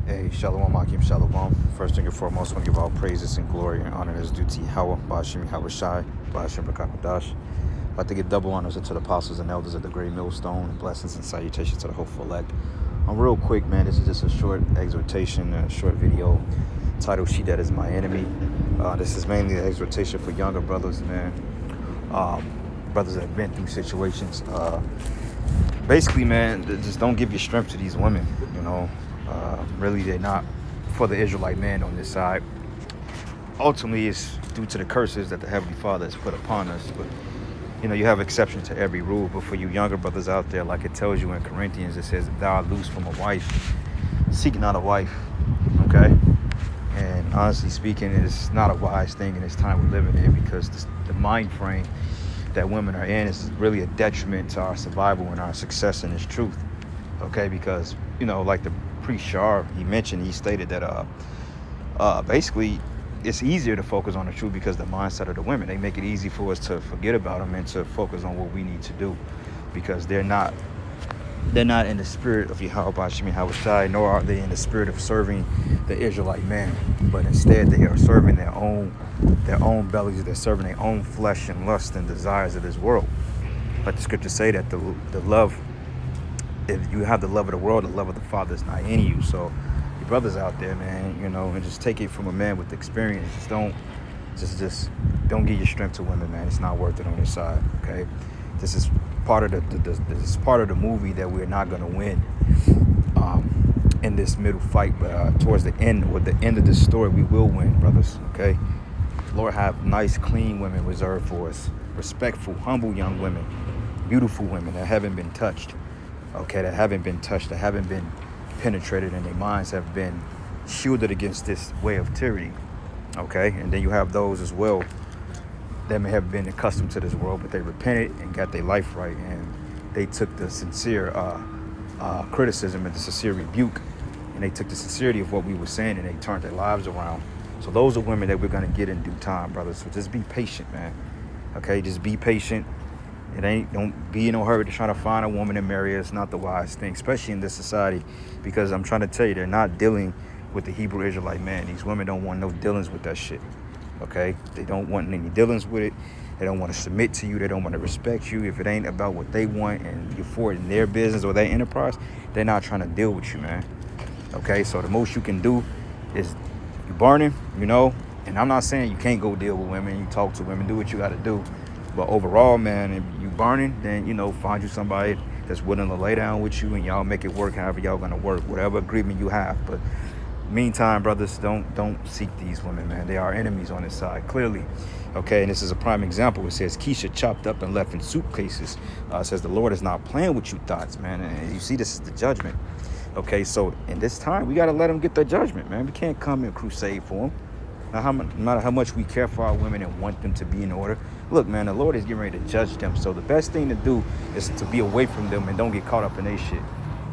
Hey, Shalom, Akim, Shalom. First and foremost, I want to give all praises and glory and honor as due to Yahweh, Ba'ashim Yahweh Shai, Ba'ashim B'Kakadash. I'd like to give double honors to the apostles and elders of the great millstone, and blessings and salutations to the hopeful elect. Real quick, man, this is just a short exhortation, a short video titled She That Is My Enemy. This is mainly an exhortation for younger brothers, man. Brothers that have been through situations. Basically, man, just don't give your strength to these women, you know. Really, they're not for the Israelite man on this side. Ultimately, it's due to the curses that the Heavenly Father has put upon us. But, you know, you have exceptions to every rule. But for you younger brothers out there, like it tells you in Corinthians, it says, if thou art loose from a wife, seek not a wife, okay? And honestly speaking, it's not a wise thing in this time we're living in, because the mind frame that women are in is really a detriment to our survival and our success in this truth, okay? Because, you know, like the priest Shar, he stated that basically it's easier to focus on the truth because the mindset of the women, they make it easy for us to forget about them and to focus on what we need to do, because they're not in the spirit of Yahweh Ba'ashim Yahweh Shai, nor are they in the spirit of serving the Israelite man, but instead they are serving their own bellies. They're serving their own flesh and lust and desires of this world. But the scriptures say that the love, if you have the love of the world, the love of the Father is not in you. So your brothers out there, man, you know, and just take it from a man with experience. Just don't give your strength to women, man. It's not worth it on this side, okay? This is part of the movie that we're not going to win in this middle fight, but towards the end of this story, we will win, brothers, okay? Lord have nice, clean women reserved for us, respectful, humble young women, beautiful women that haven't been touched, okay, that haven't been penetrated, and their minds have been shielded against this way of tyranny, okay? And then you have those as well that may have been accustomed to this world, but they repented and got their life right, and they took the sincere criticism and the sincere rebuke, and they took the sincerity of what we were saying, and they turned their lives around. So those are women that we're going to get in due time, brothers. So just be patient, man, okay? Just be patient. Don't be in no hurry to try to find a woman and marry her. It's not the wise thing, especially in this society, because I'm trying to tell you, they're not dealing with the Hebrew Israelite man. These women don't want no dealings with that shit, okay? They don't want any dealings with it. They don't want to submit to you. They don't want to respect you. If it ain't about what they want and you're for it in their business or their enterprise, they're not trying to deal with you, man, okay? So the most you can do is you burning, you know, and I'm not saying you can't go deal with women, you talk to women, do what you got to do. But overall, man, if you burning, then, you know, find you somebody that's willing to lay down with you and y'all make it work however y'all gonna work, whatever agreement you have. But meantime, brothers, don't seek these women, man. They are enemies on this side, clearly. Okay, and this is a prime example. It says Keisha chopped up and left in suitcases. It says the Lord is not playing with you thoughts, man. And you see, this is the judgment. Okay, so in this time, we gotta let them get their judgment, man. We can't come and crusade for them. No matter how much we care for our women and want them to be in order. Look, man, the Lord is getting ready to judge them. So the best thing to do is to be away from them and don't get caught up in their shit.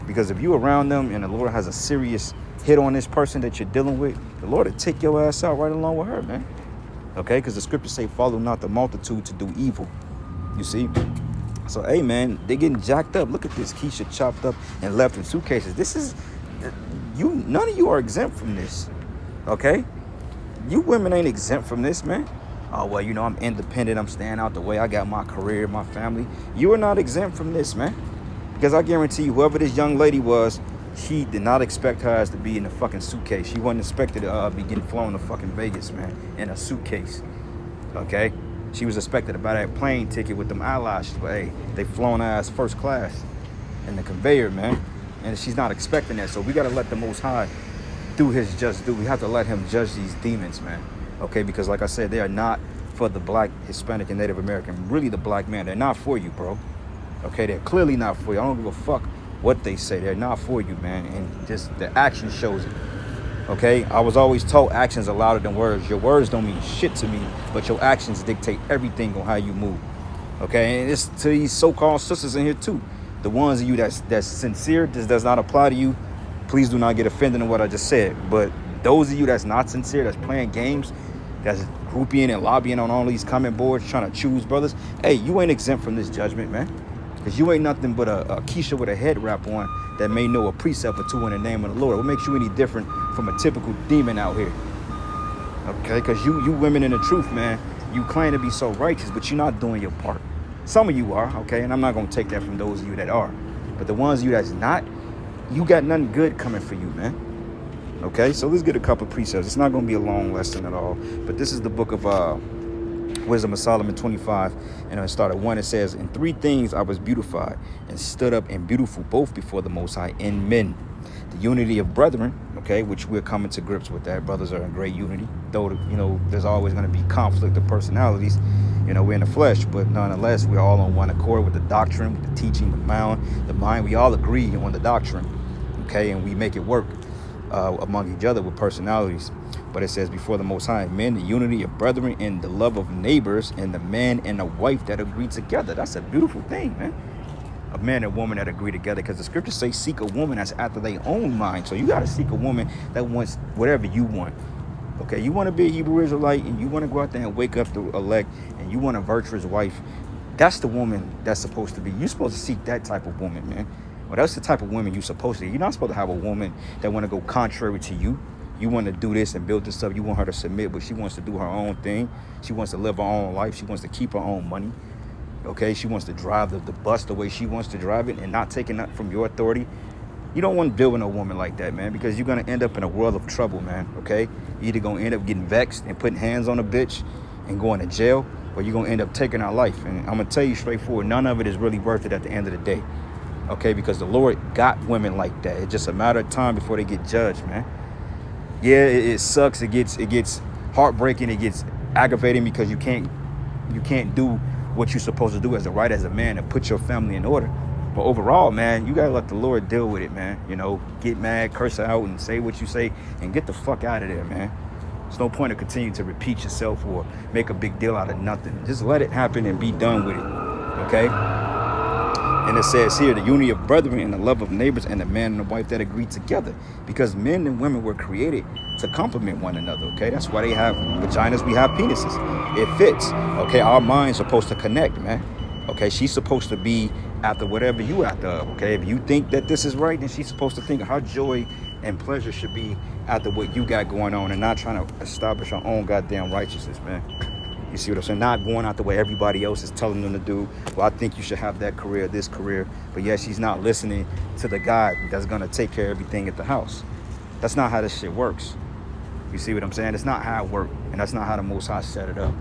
Because if you're around them and the Lord has a serious hit on this person that you're dealing with, the Lord will take your ass out right along with her, man. Okay? Because the scriptures say, follow not the multitude to do evil. You see? So, hey, man, they getting jacked up. Look at this. Keisha chopped up and left in suitcases. This is, none of you are exempt from this. Okay? You women ain't exempt from this, man. Oh, well, you know, I'm independent. I'm staying out the way. I got my career, my family. You are not exempt from this, man. Because I guarantee you, whoever this young lady was, she did not expect her ass to be in a fucking suitcase. She wasn't expected to be getting flown to fucking Vegas, man, in a suitcase. Okay? She was expected to buy that plane ticket with them eyelashes. But, hey, they flown her ass first class in the conveyor, man. And she's not expecting that. So we got to let the Most High do his just due. We have to let him judge these demons, man. Okay, because like I said, they are not for the black, Hispanic, and Native American. Really, the black man. They're not for you, bro. Okay, they're clearly not for you. I don't give a fuck what they say. They're not for you, man. And just the action shows it. Okay, I was always told actions are louder than words. Your words don't mean shit to me, but your actions dictate everything on how you move. Okay, and it's to these so-called sisters in here too. The ones of you that's sincere, this does not apply to you. Please do not get offended in what I just said. But those of you that's not sincere, that's playing games, that's grouping and lobbying on all these comment boards, trying to choose brothers, hey, you ain't exempt from this judgment, man. Because you ain't nothing but a Keisha with a head wrap on that may know a precept or two in the name of the Lord? What makes you any different from a typical demon out here? Okay, because you women in the truth, man, you claim to be so righteous, but you're not doing your part. Some of you are, okay, and I'm not going to take that from those of you that are. But the ones of you that's not, you got nothing good coming for you, man. Okay, so let's get a couple of precepts. It's not going to be a long lesson at all, but this is the book of Wisdom of Solomon 25, and I start at 1. It says, "In 3 things I was beautified and stood up and beautiful both before the Most High and men. The unity of brethren," okay, which we're coming to grips with that. Brothers are in great unity, though, you know, there's always going to be conflict of personalities. You know, we're in the flesh, but nonetheless, we're all on one accord with the doctrine, with the teaching, the mind. We all agree on the doctrine, okay, and we make it work among each other with personalities. But it says, before the Most High men, the unity of brethren and the love of neighbors, and the man and the wife that agree together. That's a beautiful thing, man. A man and woman that agree together, because the scriptures say seek a woman that's after their own mind. So you got to seek a woman that wants whatever you want. Okay, you want to be a Hebrew Israelite, and you want to go out there and wake up the elect, and you want a virtuous wife. That's the woman that's supposed to be. You're supposed to seek that type of woman, man. Well, that's the type of woman you're supposed to. You're not supposed to have a woman that want to go contrary to you. You want to do this and build this up. You want her to submit, but she wants to do her own thing. She wants to live her own life. She wants to keep her own money. Okay, she wants to drive the bus the way she wants to drive it and not taking that from your authority. You don't want to deal with a woman like that, man, because you're going to end up in a world of trouble, man, okay? You're either going to end up getting vexed and putting hands on a bitch and going to jail, or you're going to end up taking her life. And I'm going to tell you straightforward, none of it is really worth it at the end of the day, okay? Because the Lord got women like that. It's just a matter of time before they get judged, man. Yeah, it sucks. It gets heartbreaking. It gets aggravating because you can't do what you're supposed to do as a man and put your family in order. But overall, man, you gotta let the Lord deal with it, man. You know, get mad, curse out, and say what you say, and get the fuck out of there, man. There's no point to continue to repeat yourself or make a big deal out of nothing. Just let it happen and be done with it, okay? And it says here, the unity of brethren and the love of neighbors, and the man and the wife that agree together. Because men and women were created to complement one another, okay? That's why they have vaginas, we have penises. It fits, okay? Our mind's supposed to connect, man. Okay, she's supposed to be after whatever you after, okay? If you think that this is right, then she's supposed to think her joy and pleasure should be after what you got going on, and not trying to establish her own goddamn righteousness, man. You see what I'm saying? Not going out the way everybody else is telling them to do. Well, I think you should have that career, this career. But yet she's not listening to the God that's going to take care of everything at the house. That's not how this shit works. You see what I'm saying? It's not how it works. And that's not how the Most High set it up.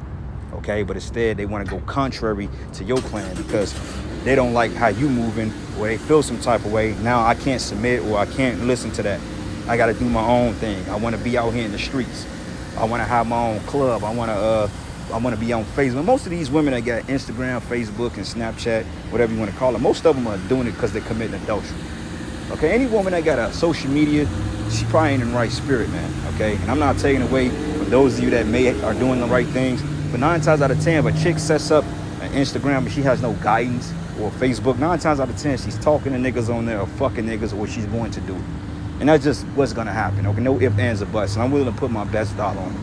Okay? But instead, they want to go contrary to your plan because they don't like how you moving, or they feel some type of way. Now I can't submit, or I can't listen to that. I got to do my own thing. I want to be out here in the streets. I want to have my own club. I want to be on Facebook. Most of these women that got Instagram, Facebook, and Snapchat, whatever you want to call it, most of them are doing it because they're committing adultery. Okay, any woman that got a social media, she probably ain't in the right spirit, man. Okay, and I'm not taking away from those of you that are doing the right things, but 9 times out of 10, if a chick sets up an Instagram and she has no guidance, or Facebook, 9 times out of 10, she's talking to niggas on there, or fucking niggas, or she's going to do it. And that's just what's gonna happen. Okay, no ifs, ands, or buts. And I'm willing to put my best dollar on it.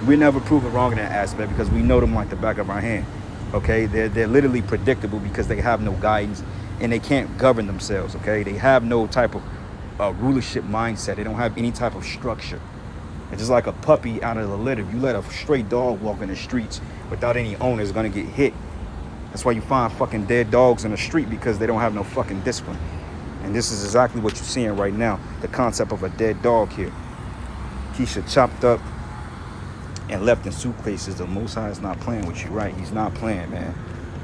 We never prove it wrong in that aspect because we know them like the back of our hand. Okay, they're literally predictable because they have no guidance and they can't govern themselves. Okay, they have no type of rulership mindset. They don't have any type of structure. It's just like a puppy out of the litter. If you let a stray dog walk in the streets without any owner, it's gonna get hit. That's why you find fucking dead dogs in the street, because they don't have no fucking discipline. And this is exactly what you're seeing right now. The concept of a dead dog here. Keisha chopped up and left in suitcases. The Most High is not playing with you, right? He's not playing, man.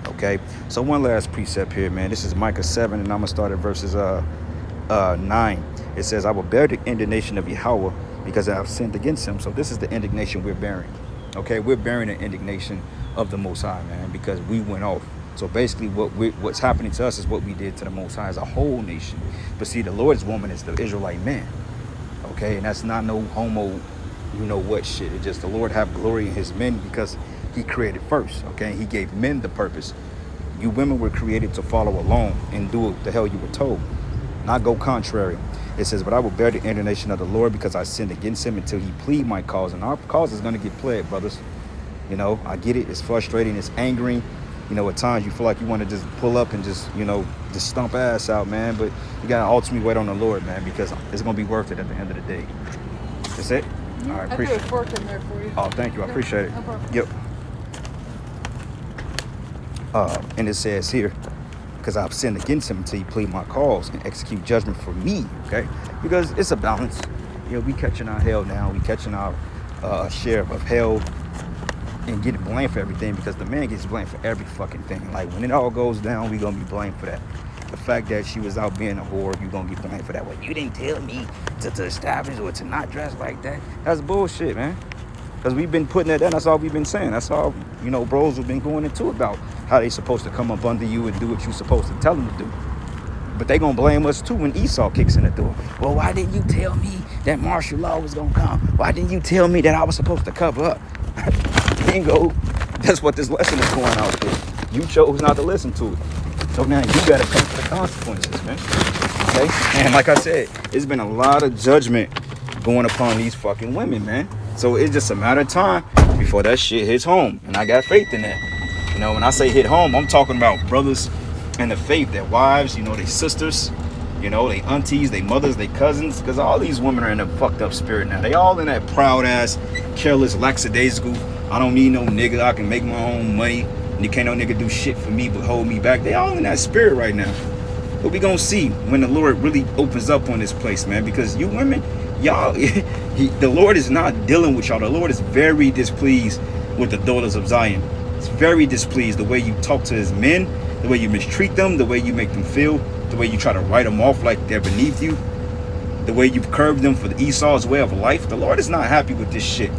Okay, so one last precept here, man. This is Micah 7, and I'm gonna start at verses 9. It says, "I will bear the indignation of Yahweh because I have sinned against him." So this is the indignation we're bearing. Okay, we're bearing the indignation of the Most High, man, because we went off. So basically what's happening to us is what we did to the Most High as a whole nation. But see, the Lord's woman is the Israelite man. Okay, and that's not no homo you know what shit. It's just the Lord have glory in his men because he created first. Okay, he gave men the purpose. You women were created to follow along and do what the hell you were told, not go contrary. It says, "But I will bear the indignation of the Lord because I sinned against him until he plead my cause." And our cause is going to get played, brothers. You know, I get it. It's frustrating. It's angering. you know, at times you feel like you want to just pull up and just, you know, just stomp ass out, man. But you got to ultimately wait on the Lord, man, because it's going to be worth it at the end of the day. That's it? All right, appreciate it. I threw a fork in there for you. Oh, thank you. I appreciate it. No problem. Yep. And it says here, because I've sinned against him until he plead my cause and execute judgment for me, okay? Because it's a balance. You know, we catching our hell now. We catching our share of hell and getting blamed for everything, because the man gets blamed for every fucking thing. Like, when it all goes down, we going to be blamed for that. The fact that she was out being a whore, you going to get blamed for that. Well, you didn't tell me to establish or to not dress like that. That's bullshit, man. Because we've been putting that down. That's all we've been saying. That's all, you know, bros have been going into about how they supposed to come up under you and do what you supposed to tell them to do. But they gonna blame us too when Esau kicks in the door. Well, why didn't you tell me that martial law was gonna come? Why didn't you tell me that I was supposed to cover up? Bingo. That's what this lesson is going out for. You chose not to listen to it. So now you gotta pay for the consequences, man. Okay? And like I said, it's been a lot of judgment going upon these fucking women, man. So it's just a matter of time before that shit hits home. And I got faith in that. You know, when I say hit home, I'm talking about brothers in the faith, their wives, you know, their sisters, you know, their aunties, their mothers, their cousins. Because all these women are in a fucked up spirit now. They all in that proud ass, careless, lackadaisical, I don't need no nigga, I can make my own money. And you can't no nigga do shit for me but hold me back. They all in that spirit right now. But we gonna see when the Lord really opens up on this place, man. Because you women, y'all, the Lord is not dealing with y'all. The Lord is very displeased with the daughters of Zion. It's very displeased the way you talk to his men, the way you mistreat them, the way you make them feel, the way you try to write them off like they're beneath you, the way you've curbed them for the Esau's way of life. The Lord is not happy with this shit.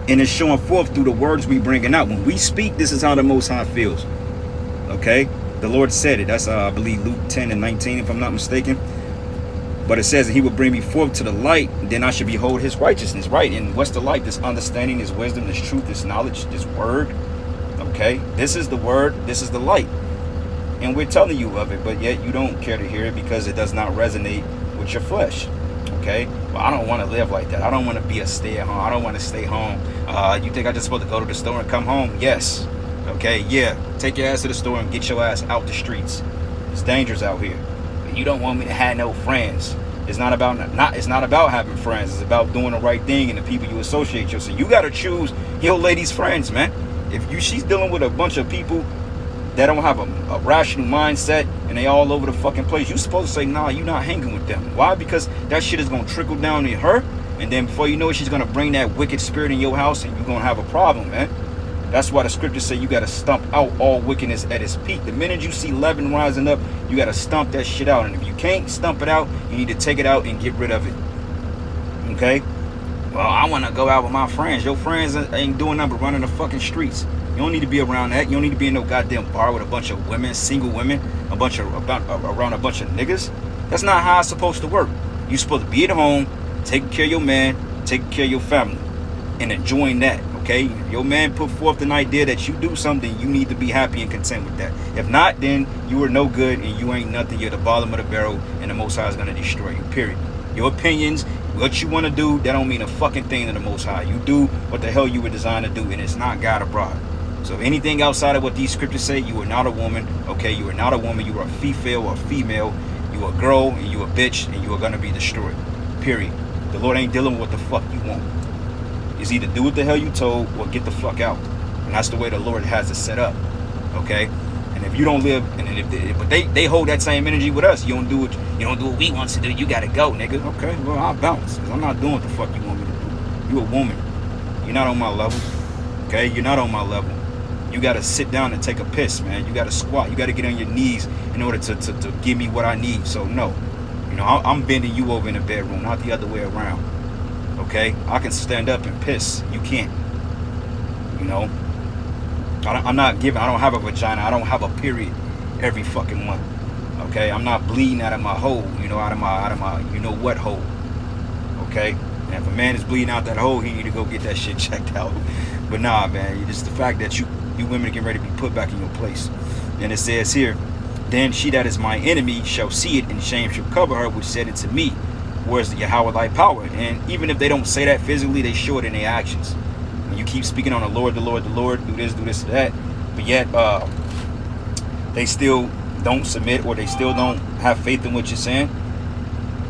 And it's showing forth through the words we bringing out. When we speak, this is how the Most High feels. Okay? The Lord said it. That's, I believe, Luke 10 and 19, if I'm not mistaken. But it says that he would bring me forth to the light, and then I should behold his righteousness. Right? And what's the light? This understanding, this wisdom, this truth, this knowledge, this word. Okay? This is the word. This is the light. And we're telling you of it, but yet you don't care to hear it because it does not resonate with your flesh. Okay? Well, I don't want to live like that. I don't want to be a stay-at-home. I don't want to stay home. You think I just supposed to go to the store and come home? Yes. Okay? Yeah. Take your ass to the store and get your ass out the streets. It's dangerous out here. You don't want me to have no friends. It's not about having friends. It's about doing the right thing and the people you associate yourself. So you got to choose your lady's friends, man. If she's dealing with a bunch of people that don't have a rational mindset and they all over the fucking place, you're supposed to say, nah, you're not hanging with them. Why? Because that shit is going to trickle down to her, and then before you know it, she's going to bring that wicked spirit in your house, and you're going to have a problem, man. That's why the scriptures say you got to stomp out all wickedness at its peak. The minute you see leaven rising up, you got to stomp that shit out. And if you can't stomp it out, you need to take it out and get rid of it. Okay? Well, I want to go out with my friends. Your friends ain't doing nothing but running the fucking streets. You don't need to be around that. You don't need to be in no goddamn bar with a bunch of women, single women, around a bunch of niggas. That's not how it's supposed to work. You're supposed to be at home, taking care of your man, taking care of your family, and enjoying that. Okay, if your man put forth an idea that you do something, you need to be happy and content with that. If not, then you are no good and you ain't nothing. You're the bottom of the barrel, and the Most High is going to destroy you, period. Your opinions, what you want to do, that don't mean a fucking thing to the Most High. You do what the hell you were designed to do, and it's not God abroad. So if anything outside of what these scriptures say, you are not a woman. Okay, you are not a woman. You are a female or a female. You are a girl and you are a bitch, and you are going to be destroyed, period. The Lord ain't dealing with what the fuck you want. Is either do what the hell you told or get the fuck out. And that's the way the Lord has it set up. Okay? And if you don't live, but they hold that same energy with us. You don't do what we want to do. You gotta go, nigga. Okay, well, I'll bounce. Because I'm not doing what the fuck you want me to do. You a woman. You're not on my level. Okay? You're not on my level. You gotta sit down and take a piss, man. You gotta squat. You gotta get on your knees in order to give me what I need. So no. You know, I'm bending you over in the bedroom, not the other way around. Okay, I can stand up and piss. You can't. You know, I'm not giving. I don't have a vagina. I don't have a period every fucking month. Okay, I'm not bleeding out of my hole. You know, out of my you know what hole. Okay, and if a man is bleeding out that hole, he need to go get that shit checked out. But nah, man, it's just the fact that you women are getting ready to be put back in your place. And it says here, then she that is my enemy shall see it, and shame shall cover her, which said it to me. Where's the Yahweh thy power? And even if they don't say that physically, they show it in their actions. When you keep speaking on the Lord, do this, do that, but yet they still don't submit, or they still don't have faith in what you're saying,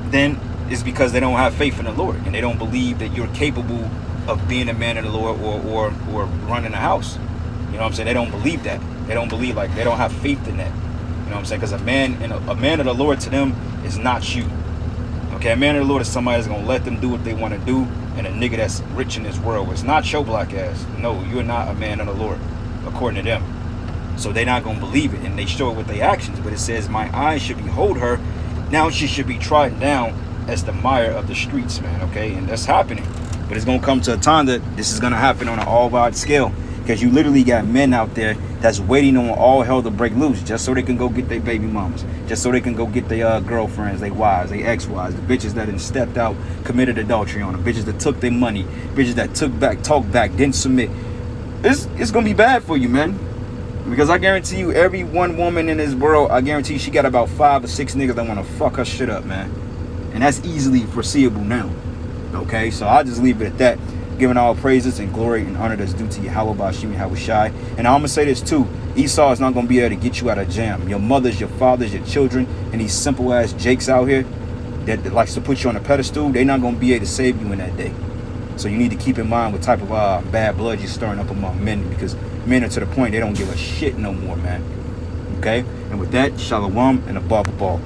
then it's because they don't have faith in the Lord, and they don't believe that you're capable of being a man of the Lord, or running a house. You know what I'm saying? They don't believe that. They don't believe, like, they don't have faith in that. You know what I'm saying? Because a man of the Lord to them is not you. Okay, a man of the Lord is somebody that's gonna let them do what they want to do, and a nigga that's rich in this world. It's not your black ass. No, you're not a man of the Lord, according to them. So they're not gonna believe it, and they show it with their actions. But it says, "My eyes should behold her. Now she should be trodden down as the mire of the streets," man. Okay, and that's happening. But it's gonna come to a time that this is gonna happen on an all-wide scale, because you literally got men out there that's waiting on all hell to break loose just so they can go get their baby mamas, just so they can go get their girlfriends, their wives, their ex-wives, the bitches that done stepped out, committed adultery on them, bitches that took their money, bitches that took back, talked back, didn't submit. It's gonna be bad for you, man. Because I guarantee you, every one woman in this world, I guarantee she got about 5 or 6 niggas that want to fuck her shit up, man. And that's easily foreseeable now. Okay, so I'll just leave it at that. Giving all praises and glory and honor that's due to Yahweh Bashim Yahweh Shai. And I'm going to say this too. Esau is not going to be able to get you out of jam. Your mothers, your fathers, your children, and these simple ass jakes out here that likes to put you on a pedestal, they're not going to be able to save you in that day. So you need to keep in mind what type of bad blood you're stirring up among men, because men are to the point they don't give a shit no more, man. Okay? And with that, shalom and a ball.